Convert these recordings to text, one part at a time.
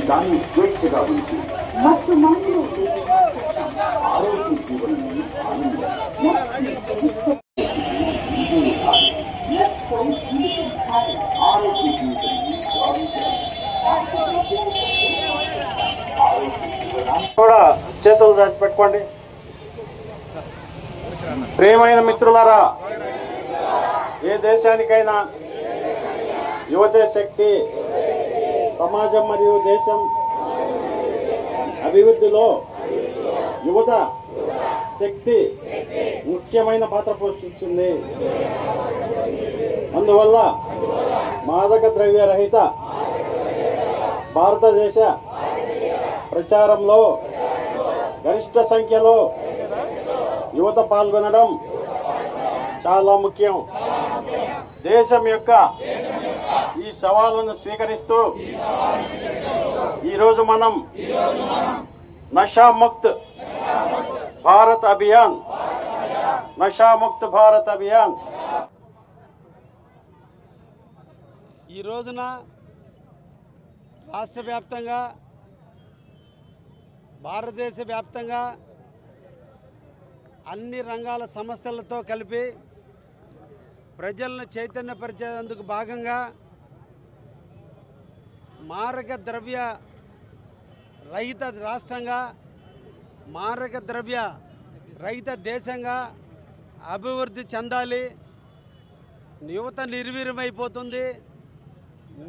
దాన్ని స్వేచ్ఛగా ఉంచి ఆరోగ్య జీవనాన్ని ఆరోగ్య కూడా చేతులు దాచి పెట్టుకోండి. ప్రియమైన మిత్రులారా, ఏ దేశానికైనా యువతే శక్తి. సమాజం మరియు దేశం అభివృద్ధిలో యువత శక్తి ముఖ్యమైన పాత్ర పోషిస్తుంది. అందువల్ల మాదక ద్రవ్య రహిత భారతదేశ ప్రచారంలో గరిష్ట సంఖ్యలో యువత పాల్గొనడం చాలా ముఖ్యం. దేశం యొక్క ఈ సవాలును స్వీకరిస్తూ ఈరోజు మనం నషాముక్త్ భారత్ అభియాన్ నషాముక్త్ భారత్ అభియాన్ ఈ రోజున రాష్ట్ర వ్యాప్తంగా భారతదేశ వ్యాప్తంగా అన్ని రంగాల సంస్థలతో కలిపి ప్రజలను చైతన్యపరిచేందుకు భాగంగా మారక ద్రవ్య రహిత రాష్ట్రంగా మారక ద్రవ్య రహిత దేశంగా అభివృద్ధి చెందాలి. యువత నిర్వీర్యమైపోతుంది.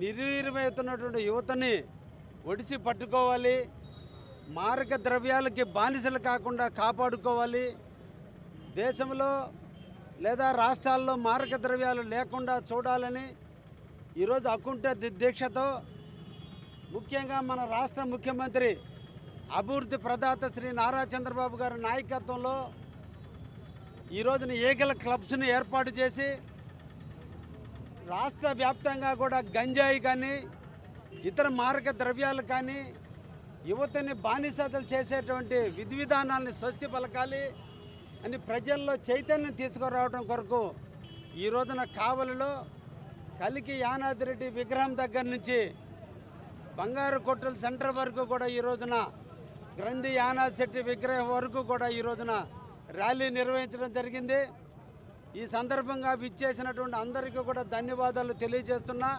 నిర్వీర్యమవుతున్నటువంటి యువతని ఒడిసి పట్టుకోవాలి. మారక ద్రవ్యాలకి బానిసలు కాకుండా కాపాడుకోవాలి. దేశంలో లేదా రాష్ట్రాల్లో మారక ద్రవ్యాలు లేకుండా చూడాలని ఈరోజు అకుంఠ దీక్షతో ముఖ్యంగా మన రాష్ట్ర ముఖ్యమంత్రి అభివృద్ధి ప్రదాత శ్రీ నారా చంద్రబాబు గారి నాయకత్వంలో ఈ రోజున ఈగల క్లబ్స్ని ఏర్పాటు చేసి రాష్ట్ర వ్యాప్తంగా కూడా గంజాయి కానీ ఇతర మారక ద్రవ్యాలు కానీ యువతని బానిసతలు చేసేటువంటి విధి విధానాలని స్వస్తి పలకాలి అని ప్రజల్లో చైతన్యం తీసుకురావడం కొరకు ఈ రోజున కావలిలో కలికి యానాదిరెడ్డి విగ్రహం దగ్గర నుంచి బంగారు కొట్టుల సెంటర్ వరకు కూడా ఈ రోజున గ్రంథి యానాద్ శెట్టి విగ్రహం వరకు కూడా ఈ రోజున ర్యాలీ నిర్వహించడం జరిగింది. ఈ సందర్భంగా విచ్చేసినటువంటి అందరికీ కూడా ధన్యవాదాలు తెలియజేస్తున్నా.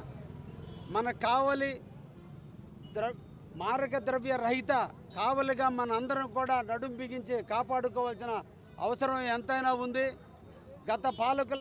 మన కావలి మారక ద్రవ్య రహిత కావలిగా మన అందరం కూడా నడుం బిగించి కాపాడుకోవాల్సిన అవసరం ఎంతైనా ఉంది. గత పాలకులు